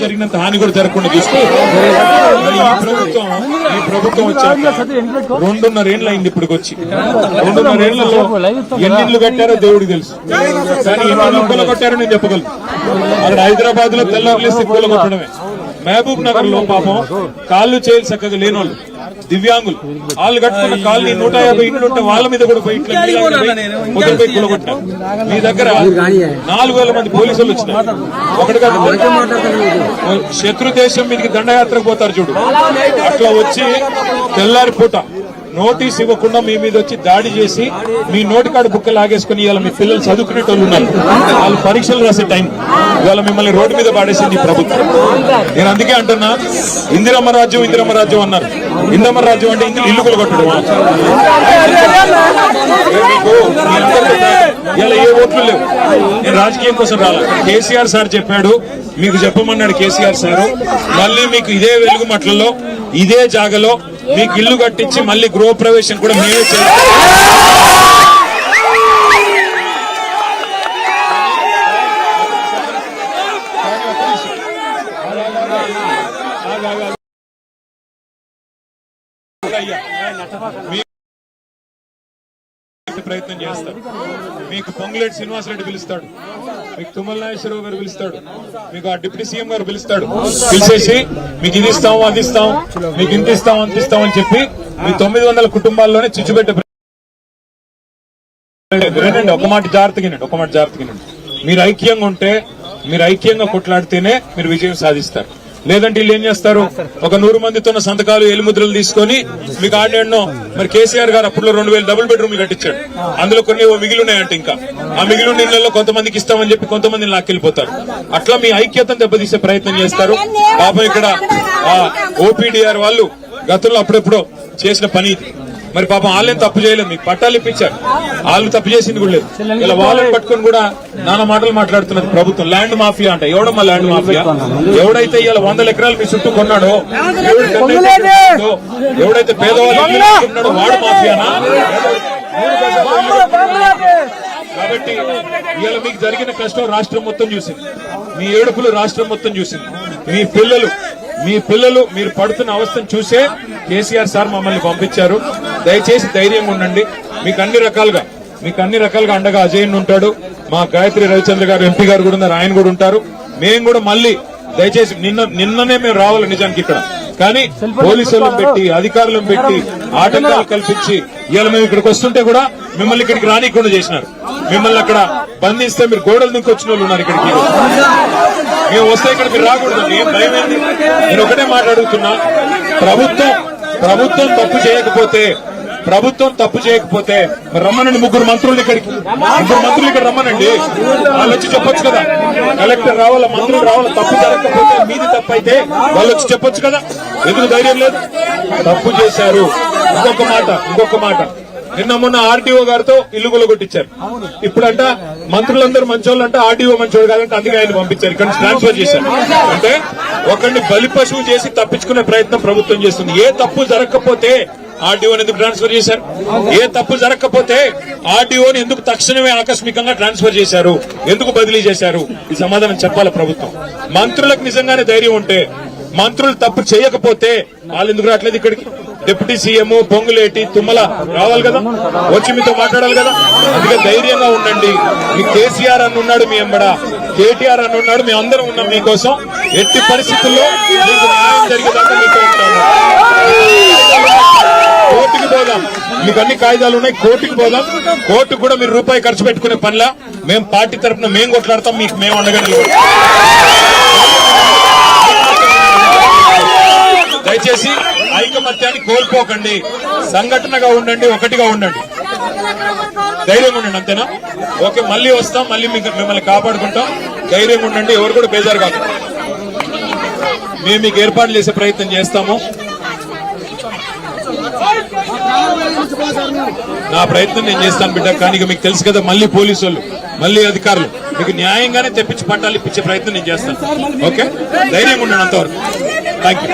జరిగినంత హాని కూడా జరగకుండా చూస్తూ ఈ ప్రభుత్వం వచ్చాక 2.5 ఏళ్ళు అయింది ఇప్పటికి వచ్చి. 2.5 ఏళ్లలో ఎన్ని ఇళ్లు కట్టారో దేవుడికి తెలుసు. కానీ ఎన్ని ఇళ్లు కూలగొట్టారో నేను చెప్పగలను. అక్కడ హైదరాబాద్ లో తెల్లవారులేస్తే కూలగొట్టడమే. మహబూబ్ నగర్ లో పాపం కాళ్ళు చేయాలి చక్కగా లేనోళ్ళు, దివ్యాంగులు, వాళ్ళు కట్టుకున్న కాళ్ళని 150 ఇండ్లు ఉంటే వాళ్ళ మీద కూడా పోయి మొదలుపోయి కూలగొట్టారు. మీ దగ్గర 4,000 మంది పోలీసులు వచ్చినారు. ఒకటి కాదు, శత్రు దేశం మీదకి దండయాత్రకు పోతారు చూడు, అట్లా వచ్చి తెల్లారి పూట నోటీస్ ఇవ్వకుండా మీ మీద వచ్చి దాడి చేసి మీ నోటికాడు బుక్క లాగేసుకుని ఇవాళ మీ పిల్లలు చదువుకునేటోళ్ళు ఉన్నారు. వాళ్ళు పరీక్షలు రాసే టైం ఇవాళ మిమ్మల్ని రోడ్డు మీద పాడేసింది ఈ ప్రభుత్వం. నేను అందుకే అంటున్నా, ఇందిరమ్మ రాజ్యం అన్నారు. ఇందిరమ్మ రాజ్యం అంటే ఇల్లు కొలగొట్టడం. మీకు ఇలా ఏ ఓట్లు లేవు. నేను రాజకీయం కోసం రాలేదు. కేసీఆర్ సార్ చెప్పాడు, మీకు చెప్పమన్నాడు కేసీఆర్ సార్. మళ్ళీ మీకు ఇదే వెలుగుమట్లలో ఇదే జాగలో మీకు ఇల్లు కట్టించి మళ్ళీ గృహ ప్రవేశం కూడా మేమే చేయాలి. ప్రయత్నం చేస్తారు. మీకు పొంగులేటి శ్రీనివాసరెడ్డి పిలుస్తాడు, మీకు తుమ్మల నాగేశ్వరరావు గారు పిలుస్తాడు, మీకు ఆ డిప్యూటీ సీఎం గారు పిలుస్తాడు. పిలిచేసి మీకు ఇది ఇస్తాం, అది ఇస్తాం, మీకు ఇంత ఇస్తాం, అంత ఇస్తాం అని చెప్పి మీ 900 కుటుంబాల్లోనే చిచ్చుపెట్టే. ఒక మాట జాగ్రత్తగా మీరు ఐక్యంగా ఉంటే, మీరు ఐక్యంగా కొట్లాడితేనే మీరు విజయం సాధిస్తారు. లేదంటే వీళ్ళు ఏం చేస్తారు, ఒక 100 మందితో సంతకాలు ఎలుముద్రలు తీసుకొని మీకు ఆడేన్నో. మరి కేసీఆర్ గారు అప్పుడు 2,000 డబుల్ బెడ్రూమ్లు కట్టించాడు. అందులో కొన్ని మిగిలినాయంటే ఇంకా ఆ మిగిలిన ఇళ్లలో కొంతమందికి ఇస్తామని చెప్పి కొంతమందిని లాక్కెళ్లిపోతారు. అట్లా మీ ఐక్యతను దెబ్బతీసే ప్రయత్నం చేస్తారు. పాపం ఇక్కడ ఓపీడీఆర్ వాళ్ళు గతంలో అప్పుడెప్పుడో చేసిన పని ఇది. మరి పాపం వాళ్ళేం తప్పు చేయలేదు, మీకు పట్టాలు ఇప్పించారు. వాళ్ళు తప్పు చేసింది కూడా లేదు. ఇలా వాళ్ళని పట్టుకుని కూడా నానా మాటలు మాట్లాడుతున్నది ప్రభుత్వం. ల్యాండ్ మాఫియా అంట. ఎవడమ్మా ల్యాండ్ మాఫియా? ఎవడైతే ఇలా 100 ఎకరాలు మీ చుట్టూ కొన్నాడో, ఎవడైతే పేదవాళ్ళు కొన్నాడో వాడు మాఫియానా? కాబట్టి ఇవాళ మీకు జరిగిన కష్టం రాష్ట్రం మొత్తం చూసింది, మీ ఏడుపులు రాష్ట్రం మొత్తం చూసింది. మీ పిల్లలు మీరు పడుతున్న అవస్థను చూసే కేసీఆర్ సార్ మమ్మల్ని పంపించారు. దయచేసి ధైర్యంగా ఉండండి. మీకు అన్ని రకాలుగా అండగా అజయ్ ఉంటాడు, మా గాయత్రి రవిచంద్ర గారు ఎంపీ గారు కూడా ఉన్నారు, ఆయన కూడా ఉంటారు. మేము కూడా మళ్ళీ దయచేసి నిన్ననే మేము రావాలి నిజానికి ఇక్కడ, కానీ పోలీసులను పెట్టి అధికారులను పెట్టి ఆటంకాలు కల్పించి ఇవాళ మేము ఇక్కడికి వస్తుంటే కూడా మిమ్మల్ని ఇక్కడికి రానికుండా చేసినారు. మిమ్మల్ని అక్కడ బంధిస్తే మీరు గోడలు దించి వచ్చిన వాళ్ళు ఉన్నారు ఇక్కడికి. మేము వస్తే ఇక్కడ మీరు రాకూడదు. ఏం భయం ఏంది? నేను ఒకటే మాట్లాడుతున్నా, ప్రభుత్వం తప్పు చేయకపోతే రమ్మనండి. 3 మంత్రులు ఇక్కడికి, 3 మంత్రులు ఇక్కడ రమ్మనండి. వాళ్ళు వచ్చి చెప్పొచ్చు కదా, కలెక్టర్ రావాలా, మంత్రులు రావాలా. తప్పు జరగకపోతే మీది తప్పు అయితే వాళ్ళు వచ్చి చెప్పొచ్చు కదా. ఎందుకు ధైర్యం లేదు? తప్పు చేశారు. ఇంకొక మాట నిన్న మొన్న ఆర్డీఓ గారితో ఇల్లు కొలగొట్టించారు. ఇప్పుడంట మంత్రులందరూ మంచోళ్ళంట, ఆర్డీఓ మంచోళ్ళు కాదంటే అందుకే ఆయన పంపించారు, ఇక్కడ ట్రాన్స్ఫర్ చేశారు. అంటే ఒకరిని బలి పశువు చేసి తప్పించుకునే ప్రయత్నం ప్రభుత్వం చేస్తుంది. ఏ తప్పు జరగకపోతే ఆర్డీఓని ఎందుకు ట్రాన్స్ఫర్ చేశారు? ఏ తప్పు జరగకపోతే ఆర్డీఓని ఎందుకు తక్షణమే ఆకస్మికంగా ట్రాన్స్ఫర్ చేశారు? ఎందుకు బదిలీ చేశారు? ఈ సమాధానం చెప్పాలి ప్రభుత్వం. మంత్రులకు నిజంగానే ధైర్యం ఉంటే, మంత్రులు తప్పు చేయకపోతే వాళ్ళు ఎందుకు రావట్లేదు ఇక్కడికి? డిప్యూటీ సీఎం పొంగులేటి తుమ్మల రావాలి కదా, వచ్చి మీతో మాట్లాడాలి కదా. అందుకే ధైర్యంగా ఉండండి. మీ కేసీఆర్ అన్నున్నాడు మీ ఎంబడ, కేటీఆర్ అన్నున్నాడు, మేము అందరం ఉన్నాం మీకోసం. ఎట్టి పరిస్థితుల్లో మీకు న్యాయం జరిగేదాకా మీతో ఉంటాము. కోర్టుకు పోదాం, మీకు అన్ని కాయిదాలు ఉన్నాయి, కోర్టుకు పోదాం. కోర్టుకు కూడా మీరు రూపాయి ఖర్చు పెట్టుకునే పనిలా మేము పార్టీ తరఫున మేము కొట్లాడతాం, మీకు మేము అండగా నిలబడతాం. దయచేసి ఐకమత్యాన్ని కోల్పోకండి, సంఘటనగా ఉండండి, ఒకటిగా ఉండండి, ధైర్యంగా ఉండండి. అంతేనా? ఓకే, మళ్ళీ వస్తాం, మళ్ళీ మిమ్మల్ని కాపాడుకుంటాం. ధైర్యంగా ఉండండి, ఎవరు కూడా బేజారు కాదు. మేము మీకు ఏర్పాట్లు చేసే ప్రయత్నం చేస్తాము. నా ప్రయత్నం నేను చేస్తాను బిడ్డ. కానీ మీకు తెలుసు కదా, మళ్ళీ పోలీసు వాళ్ళు, మళ్ళీ అధికారులు మీకు న్యాయంగానే తెప్పించి పట్టాలు ఇప్పించే ప్రయత్నం నేను చేస్తాను. ఓకే, ధైర్యంగా ఉండండి అంతవరకు. Thank you.